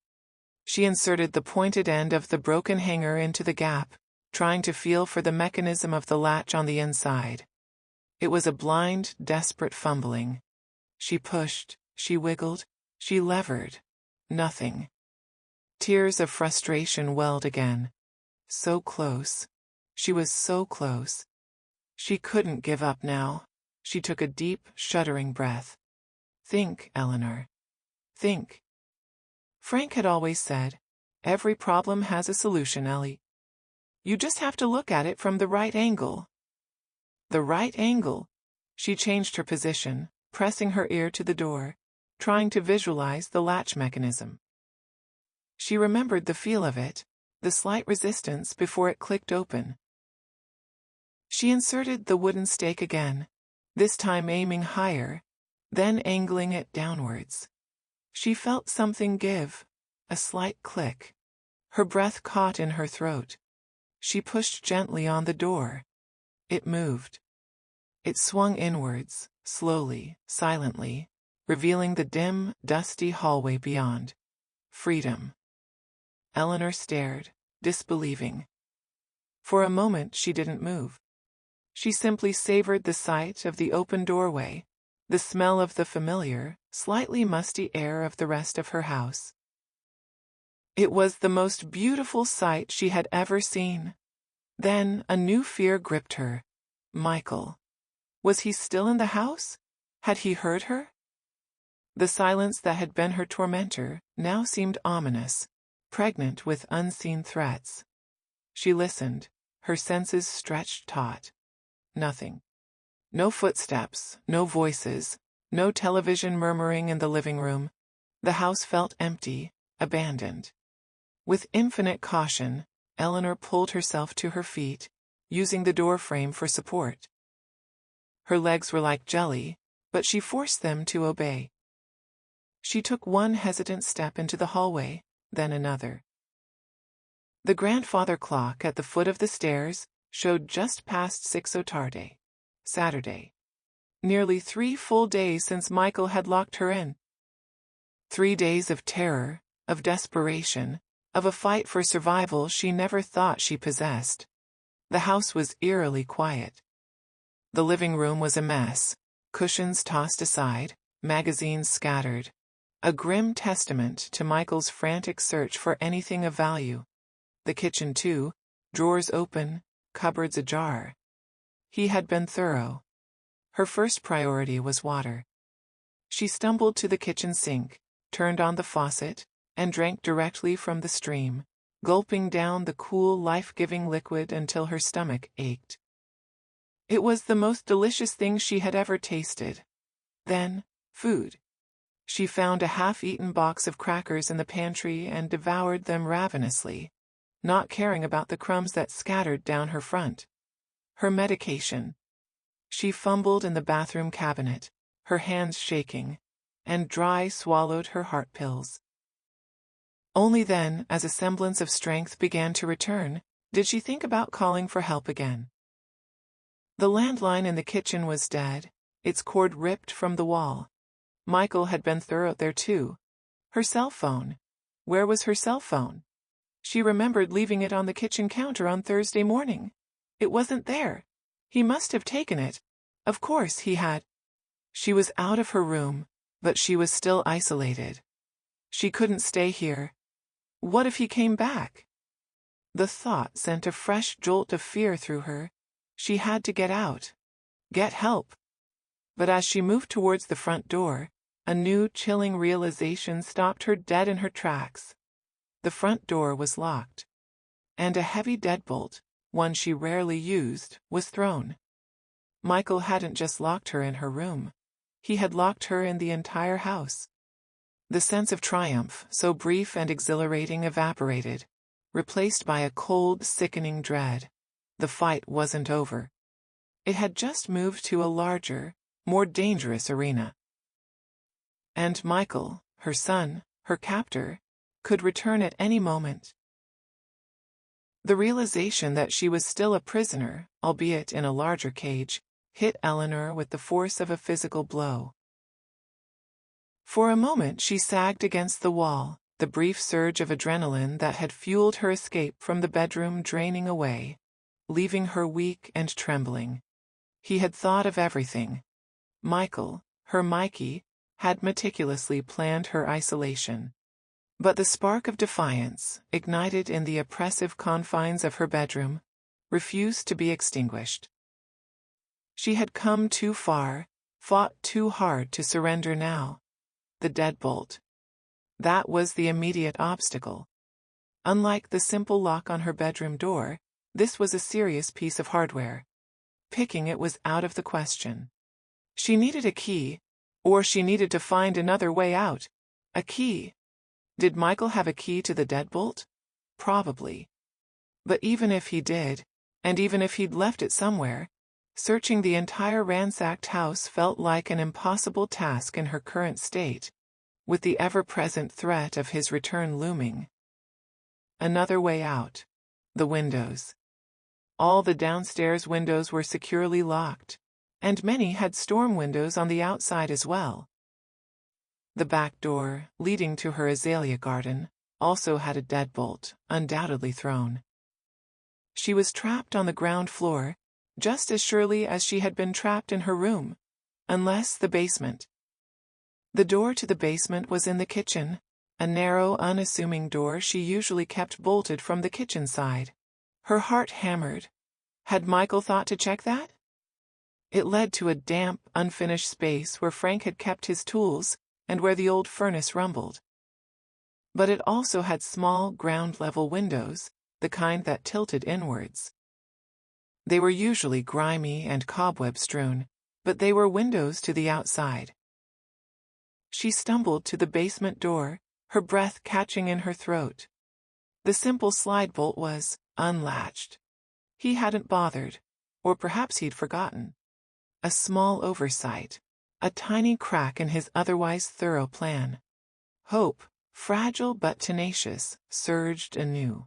She inserted the pointed end of the broken hanger into the gap, trying to feel for the mechanism of the latch on the inside. It was a blind, desperate fumbling. She pushed, she wiggled, she levered. Nothing. Tears of frustration welled again. So close. She was so close. She couldn't give up now. She took a deep, shuddering breath. Think, Eleanor. Think. Frank had always said, every problem has a solution, Ellie. You just have to look at it from the right angle. The right angle. She changed her position, pressing her ear to the door, trying to visualize the latch mechanism. She remembered the feel of it, the slight resistance before it clicked open. She inserted the wooden stake again, this time aiming higher, then angling it downwards. She felt something give, a slight click. Her breath caught in her throat. She pushed gently on the door. It moved. It swung inwards, slowly, silently, revealing the dim, dusty hallway beyond. Freedom. Eleanor stared, disbelieving. For a moment she didn't move. She simply savored the sight of the open doorway, the smell of the familiar, slightly musty air of the rest of her house. It was the most beautiful sight she had ever seen. Then a new fear gripped her. Michael. Was he still in the house? Had he heard her? The silence that had been her tormentor now seemed ominous, pregnant with unseen threats. She listened, her senses stretched taut. Nothing. No footsteps, no voices, no television murmuring in the living room. The house felt empty, abandoned. With infinite caution, Eleanor pulled herself to her feet, using the door frame for support. Her legs were like jelly, but she forced them to obey. She took one hesitant step into the hallway, then another. The grandfather clock at the foot of the stairs showed just past 6 tarde. Saturday. Nearly 3 full days since Michael had locked her in. 3 days of terror, of desperation, of a fight for survival she never thought she possessed. The house was eerily quiet. The living room was a mess, cushions tossed aside, magazines scattered. A grim testament to Michael's frantic search for anything of value. The kitchen too, drawers open, cupboards ajar. He had been thorough. Her first priority was water. She stumbled to the kitchen sink, turned on the faucet, and drank directly from the stream, gulping down the cool, life-giving liquid until her stomach ached. It was the most delicious thing she had ever tasted. Then, food. She found a half-eaten box of crackers in the pantry and devoured them ravenously, not caring about the crumbs that scattered down her front. Her medication. She fumbled in the bathroom cabinet, her hands shaking, and dry swallowed her heart pills. Only then, as a semblance of strength began to return, did she think about calling for help again. The landline in the kitchen was dead, its cord ripped from the wall. Michael had been thorough there too. Her cell phone. Where was her cell phone? She remembered leaving it on the kitchen counter on Thursday morning. It wasn't there. He must have taken it. Of course he had. She was out of her room, but she was still isolated. She couldn't stay here. What if he came back? The thought sent a fresh jolt of fear through her. She had to get out. Get help. But as she moved towards the front door, a new chilling realization stopped her dead in her tracks. The front door was locked. And a heavy deadbolt, one she rarely used, was thrown. Michael hadn't just locked her in her room. He had locked her in the entire house. The sense of triumph, so brief and exhilarating, evaporated, replaced by a cold, sickening dread. The fight wasn't over. It had just moved to a larger, more dangerous arena. And Michael, her son, her captor, could return at any moment. The realization that she was still a prisoner, albeit in a larger cage, hit Eleanor with the force of a physical blow. For a moment she sagged against the wall, the brief surge of adrenaline that had fueled her escape from the bedroom draining away, leaving her weak and trembling. He had thought of everything. Michael, her Mikey, had meticulously planned her isolation. But the spark of defiance, ignited in the oppressive confines of her bedroom, refused to be extinguished. She had come too far, fought too hard to surrender now. The deadbolt. That was the immediate obstacle. Unlike the simple lock on her bedroom door, this was a serious piece of hardware. Picking it was out of the question. She needed a key, or she needed to find another way out. A key. Did Michael have a key to the deadbolt? Probably. But even if he did, and even if he'd left it somewhere, searching the entire ransacked house felt like an impossible task in her current state, with the ever-present threat of his return looming. Another way out. The windows. All the downstairs windows were securely locked, and many had storm windows on the outside as well. The back door, leading to her azalea garden, also had a deadbolt, undoubtedly thrown. She was trapped on the ground floor, just as surely as she had been trapped in her room, unless the basement. The door to the basement was in the kitchen, a narrow, unassuming door she usually kept bolted from the kitchen side. Her heart hammered. Had Michael thought to check that? It led to a damp, unfinished space where Frank had kept his tools, and where the old furnace rumbled. But it also had small ground-level windows, the kind that tilted inwards. They were usually grimy and cobweb-strewn, but they were windows to the outside. She stumbled to the basement door, her breath catching in her throat. The simple slide bolt was unlatched. He hadn't bothered, or perhaps he'd forgotten. A small oversight, a tiny crack in his otherwise thorough plan. Hope, fragile but tenacious, surged anew.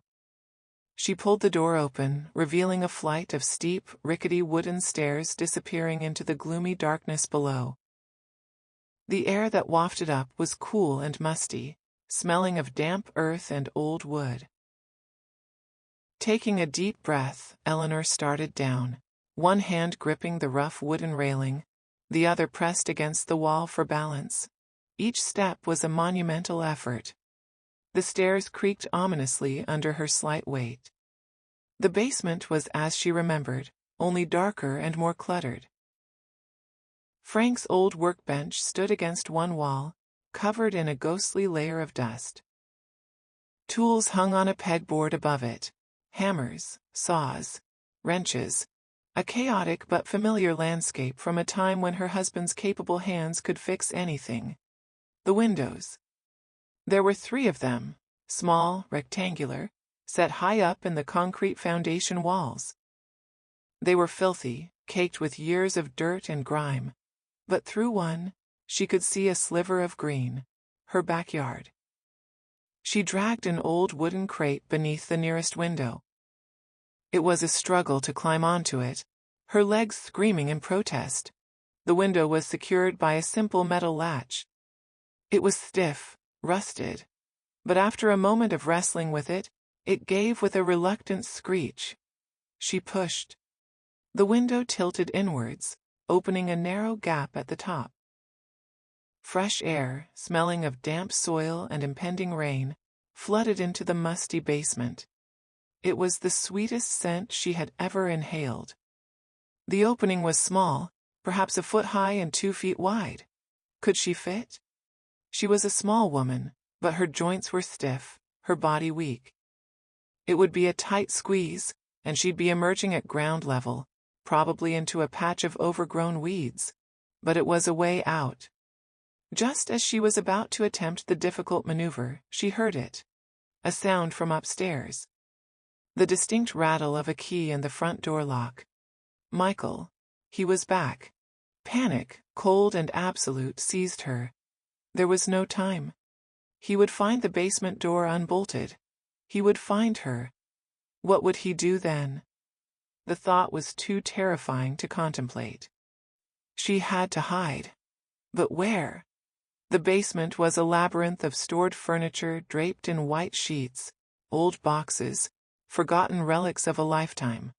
She pulled the door open, revealing a flight of steep, rickety wooden stairs disappearing into the gloomy darkness below. The air that wafted up was cool and musty, smelling of damp earth and old wood. Taking a deep breath, Eleanor started down, one hand gripping the rough wooden railing, the other pressed against the wall for balance. Each step was a monumental effort. The stairs creaked ominously under her slight weight. The basement was as she remembered, only darker and more cluttered. Frank's old workbench stood against one wall, covered in a ghostly layer of dust. Tools hung on a pegboard above it, hammers, saws, wrenches, a chaotic but familiar landscape from a time when her husband's capable hands could fix anything. The windows. There were 3 of them, small, rectangular, set high up in the concrete foundation walls. They were filthy, caked with years of dirt and grime, but through one, she could see a sliver of green, her backyard. She dragged an old wooden crate beneath the nearest window. It was a struggle to climb onto it, her legs screaming in protest. The window was secured by a simple metal latch. It was stiff, rusted, but after a moment of wrestling with it, it gave with a reluctant screech. She pushed. The window tilted inwards, opening a narrow gap at the top. Fresh air, smelling of damp soil and impending rain, flooded into the musty basement. It was the sweetest scent she had ever inhaled. The opening was small, perhaps a foot high and 2 feet wide. Could she fit? She was a small woman, but her joints were stiff, her body weak. It would be a tight squeeze, and she'd be emerging at ground level, probably into a patch of overgrown weeds. But it was a way out. Just as she was about to attempt the difficult maneuver, she heard it. A sound from upstairs. The distinct rattle of a key in the front door lock. Michael. He was back. Panic, cold and absolute, seized her. There was no time. He would find the basement door unbolted. He would find her. What would he do then? The thought was too terrifying to contemplate. She had to hide. But where? The basement was a labyrinth of stored furniture draped in white sheets, old boxes, forgotten relics of a lifetime.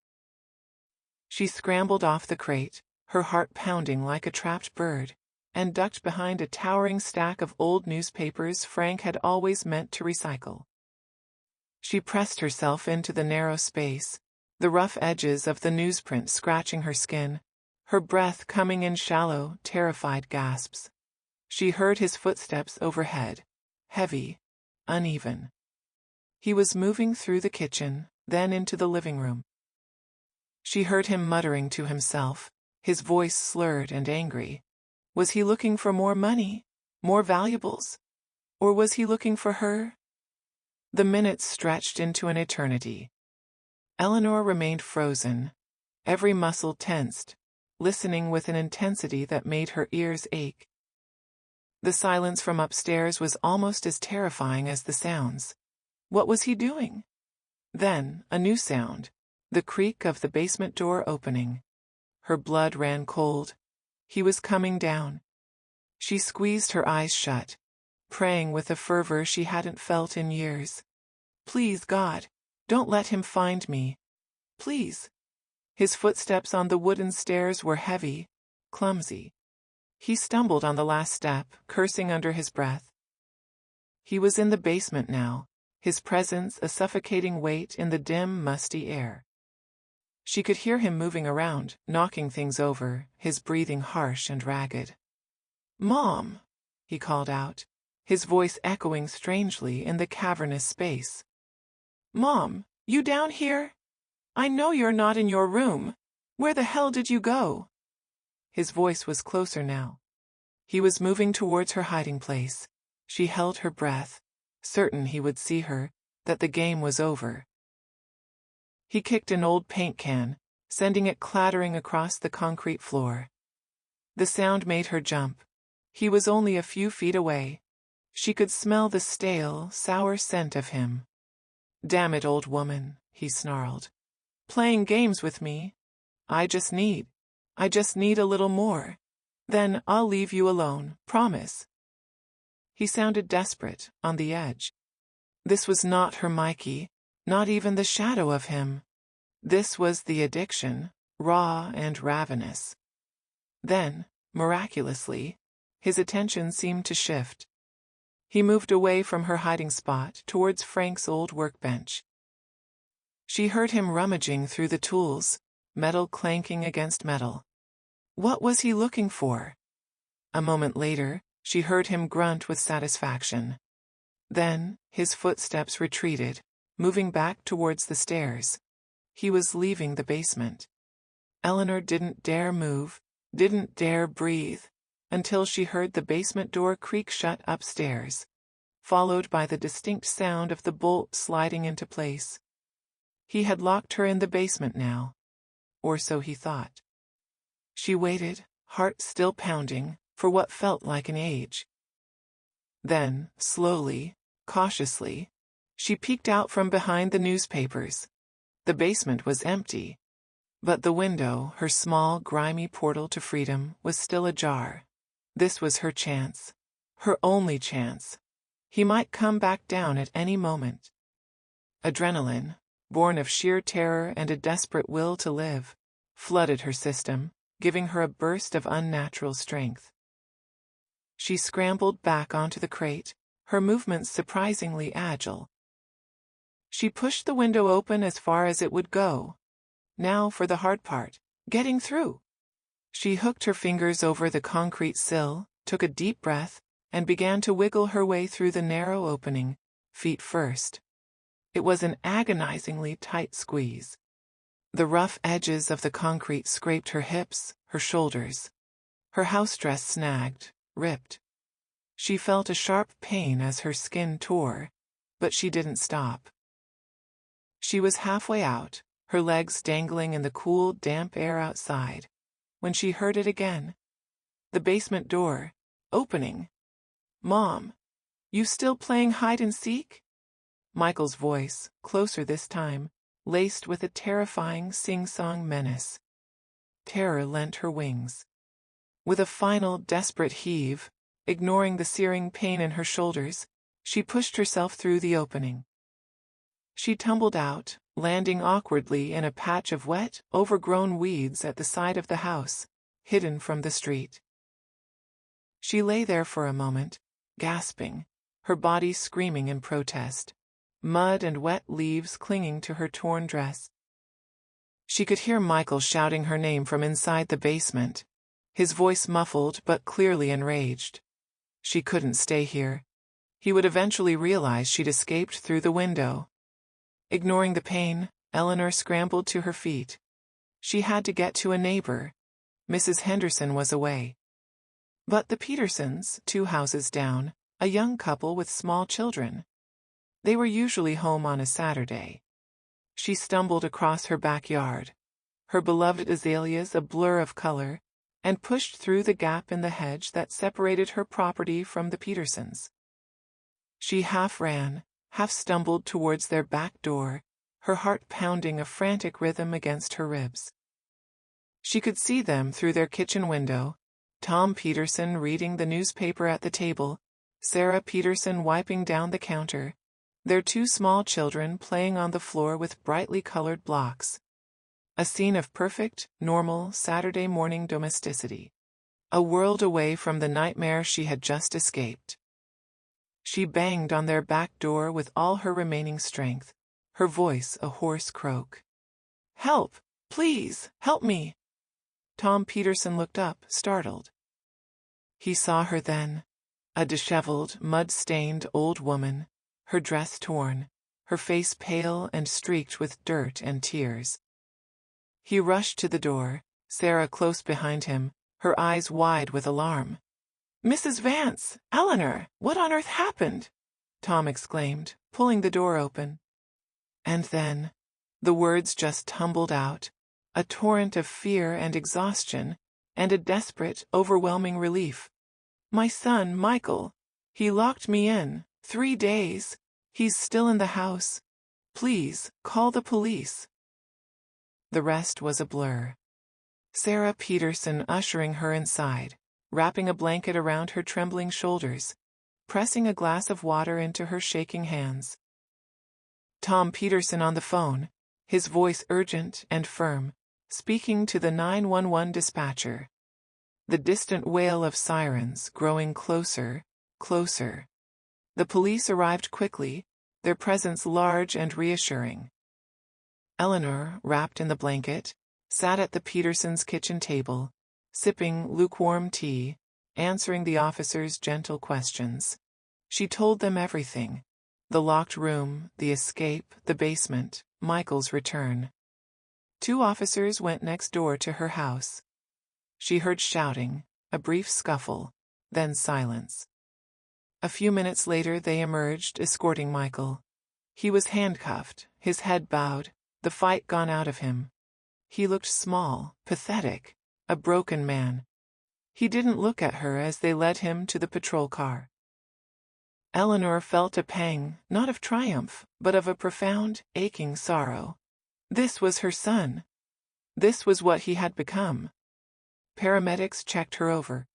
She scrambled off the crate, her heart pounding like a trapped bird, and ducked behind a towering stack of old newspapers Frank had always meant to recycle. She pressed herself into the narrow space, the rough edges of the newsprint scratching her skin, her breath coming in shallow, terrified gasps. She heard his footsteps overhead, heavy, uneven. He was moving through the kitchen, then into the living room. She heard him muttering to himself, his voice slurred and angry. Was he looking for more money, more valuables? Or was he looking for her? The minutes stretched into an eternity. Eleanor remained frozen, every muscle tensed, listening with an intensity that made her ears ache. The silence from upstairs was almost as terrifying as the sounds. What was he doing? Then, a new sound, the creak of the basement door opening. Her blood ran cold. He was coming down. She squeezed her eyes shut, praying with a fervor she hadn't felt in years. Please, God, don't let him find me. Please. His footsteps on the wooden stairs were heavy, clumsy. He stumbled on the last step, cursing under his breath. He was in the basement now, his presence a suffocating weight in the dim, musty air. She could hear him moving around, knocking things over, his breathing harsh and ragged. "Mom!" he called out. his voice echoing strangely in the cavernous space. "Mom, you down here? I know you're not in your room. Where the hell did you go?" His voice was closer now. He was moving towards her hiding place. She held her breath, certain he would see her, that the game was over. He kicked an old paint can, sending it clattering across the concrete floor. The sound made her jump. He was only a few feet away. She could smell the stale, sour scent of him. "Damn it, old woman," he snarled. "Playing games with me? I just need a little more. Then I'll leave you alone, promise." He sounded desperate, on the edge. This was not her Mikey, not even the shadow of him. This was the addiction, raw and ravenous. Then, miraculously, his attention seemed to shift. He moved away from her hiding spot towards Frank's old workbench. She heard him rummaging through the tools, metal clanking against metal. What was he looking for? A moment later, she heard him grunt with satisfaction. Then, his footsteps retreated, moving back towards the stairs. He was leaving the basement. Eleanor didn't dare move, didn't dare breathe, until she heard the basement door creak shut upstairs, followed by the distinct sound of the bolt sliding into place. He had locked her in the basement now. Or so he thought. She waited, heart still pounding, for what felt like an age. Then, slowly, cautiously, she peeked out from behind the newspapers. The basement was empty. But the window, her small, grimy portal to freedom, was still ajar. This was her chance. Her only chance. He might come back down at any moment. Adrenaline, born of sheer terror and a desperate will to live, flooded her system, giving her a burst of unnatural strength. She scrambled back onto the crate, her movements surprisingly agile. She pushed the window open as far as it would go. Now for the hard part, getting through. She hooked her fingers over the concrete sill, took a deep breath, and began to wiggle her way through the narrow opening, feet first. It was an agonizingly tight squeeze. The rough edges of the concrete scraped her hips, her shoulders. Her house dress snagged, ripped. She felt a sharp pain as her skin tore, but she didn't stop. She was halfway out, her legs dangling in the cool, damp air outside, when she heard it again. The basement door, opening. "Mom, you still playing hide and seek?" Michael's voice, closer this time, laced with a terrifying sing-song menace. Terror lent her wings. With a final desperate heave, ignoring the searing pain in her shoulders, she pushed herself through the opening. She tumbled out, landing awkwardly in a patch of wet, overgrown weeds at the side of the house, hidden from the street. She lay there for a moment, gasping, her body screaming in protest, mud and wet leaves clinging to her torn dress. She could hear Michael shouting her name from inside the basement, his voice muffled but clearly enraged. She couldn't stay here. He would eventually realize she'd escaped through the window. Ignoring the pain, Eleanor scrambled to her feet. She had to get to a neighbor. Mrs. Henderson was away. But the Petersons, 2 houses down, a young couple with small children. They were usually home on a Saturday. She stumbled across her backyard, her beloved azaleas a blur of color, and pushed through the gap in the hedge that separated her property from the Petersons. She half ran, half stumbled towards their back door, her heart pounding a frantic rhythm against her ribs. She could see them through their kitchen window, Tom Peterson reading the newspaper at the table, Sarah Peterson wiping down the counter, their 2 small children playing on the floor with brightly colored blocks. A scene of perfect, normal, Saturday morning domesticity. A world away from the nightmare she had just escaped. She banged on their back door with all her remaining strength, her voice a hoarse croak. "Help! Please, help me!" Tom Peterson looked up, startled. He saw her then. A disheveled, mud-stained old woman, her dress torn, her face pale and streaked with dirt and tears. He rushed to the door, Sarah close behind him, her eyes wide with alarm. "Mrs. Vance! Eleanor! What on earth happened?" Tom exclaimed, pulling the door open. And then, the words just tumbled out, a torrent of fear and exhaustion, and a desperate, overwhelming relief. "My son, Michael. He locked me in. 3 days. He's still in the house. Please, call the police." The rest was a blur. Sarah Peterson ushering her inside, wrapping a blanket around her trembling shoulders, pressing a glass of water into her shaking hands. Tom Peterson on the phone, his voice urgent and firm, speaking to the 911 dispatcher. The distant wail of sirens growing closer, closer. The police arrived quickly, their presence large and reassuring. Eleanor, wrapped in the blanket, sat at the Petersons' kitchen table, sipping lukewarm tea, answering the officers' gentle questions. She told them everything: the locked room, the escape, the basement, Michael's return. 2 officers went next door to her house. She heard shouting, a brief scuffle, then silence. A few minutes later they emerged, escorting Michael. He was handcuffed, his head bowed, the fight gone out of him. He looked small, pathetic, a broken man. He didn't look at her as they led him to the patrol car. Eleanor felt a pang, not of triumph, but of a profound, aching sorrow. This was her son. This was what he had become. Paramedics checked her over.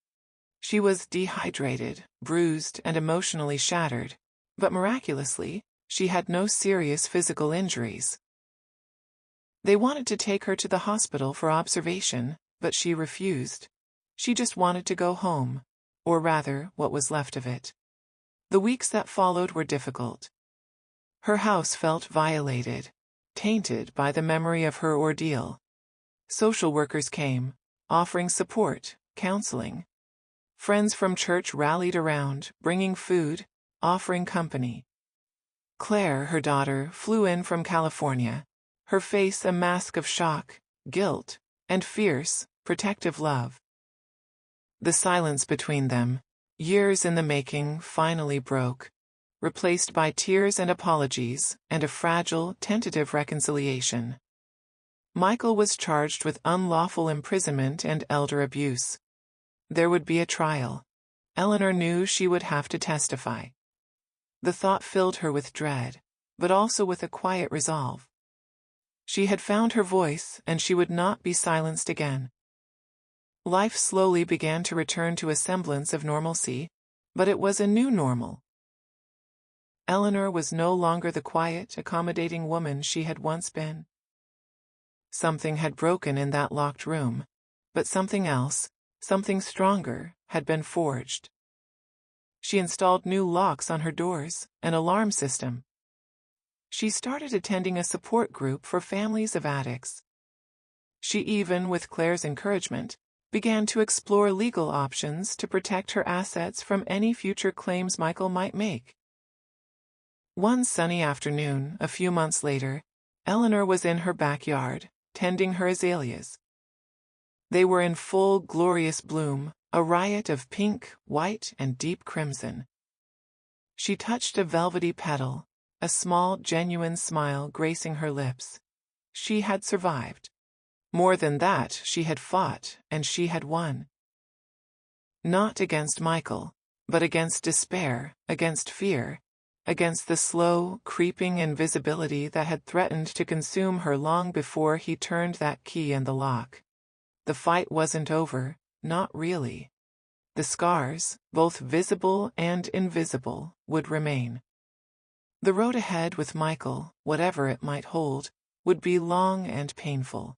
She was dehydrated, bruised, and emotionally shattered, but miraculously, she had no serious physical injuries. They wanted to take her to the hospital for observation, but she refused. She just wanted to go home, or rather, what was left of it. The weeks that followed were difficult. Her house felt violated, tainted by the memory of her ordeal. Social workers came, offering support, counseling. Friends from church rallied around, bringing food, offering company. Claire, her daughter, flew in from California, her face a mask of shock, guilt, and fierce, protective love. The silence between them, years in the making, finally broke, replaced by tears and apologies, and a fragile, tentative reconciliation. Michael was charged with unlawful imprisonment and elder abuse. There would be a trial. Eleanor knew she would have to testify. The thought filled her with dread, but also with a quiet resolve. She had found her voice, and she would not be silenced again. Life slowly began to return to a semblance of normalcy, but it was a new normal. Eleanor was no longer the quiet, accommodating woman she had once been. Something had broken in that locked room, but something else, something stronger, had been forged. She installed new locks on her doors, an alarm system. She started attending a support group for families of addicts. She even, with Claire's encouragement, began to explore legal options to protect her assets from any future claims Michael might make. One sunny afternoon, a few months later, Eleanor was in her backyard, tending her azaleas. They were in full, glorious bloom, a riot of pink, white, and deep crimson. She touched a velvety petal, a small, genuine smile gracing her lips. She had survived. More than that, she had fought, and she had won. Not against Michael, but against despair, against fear, against the slow, creeping invisibility that had threatened to consume her long before he turned that key in the lock. The fight wasn't over, not really. The scars, both visible and invisible, would remain. The road ahead with Michael, whatever it might hold, would be long and painful.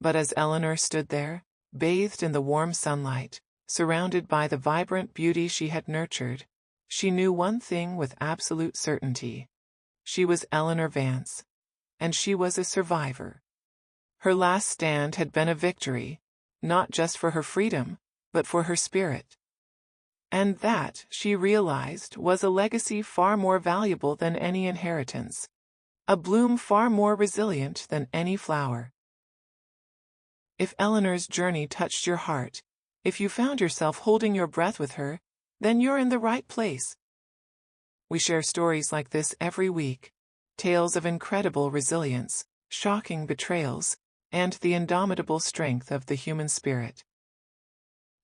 But as Eleanor stood there, bathed in the warm sunlight, surrounded by the vibrant beauty she had nurtured, she knew one thing with absolute certainty. She was Eleanor Vance, and she was a survivor. Her last stand had been a victory, not just for her freedom, but for her spirit. And that, she realized, was a legacy far more valuable than any inheritance. A bloom far more resilient than any flower. If Eleanor's journey touched your heart, if you found yourself holding your breath with her, then you're in the right place. We share stories like this every week. Tales of incredible resilience, shocking betrayals, and the indomitable strength of the human spirit.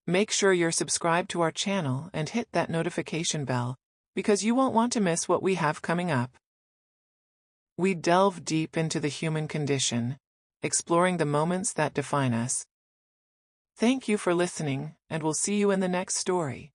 Make sure you're subscribed to our channel and hit that notification bell, because you won't want to miss what we have coming up. We delve deep into the human condition, exploring the moments that define us. Thank you for listening, and we'll see you in the next story.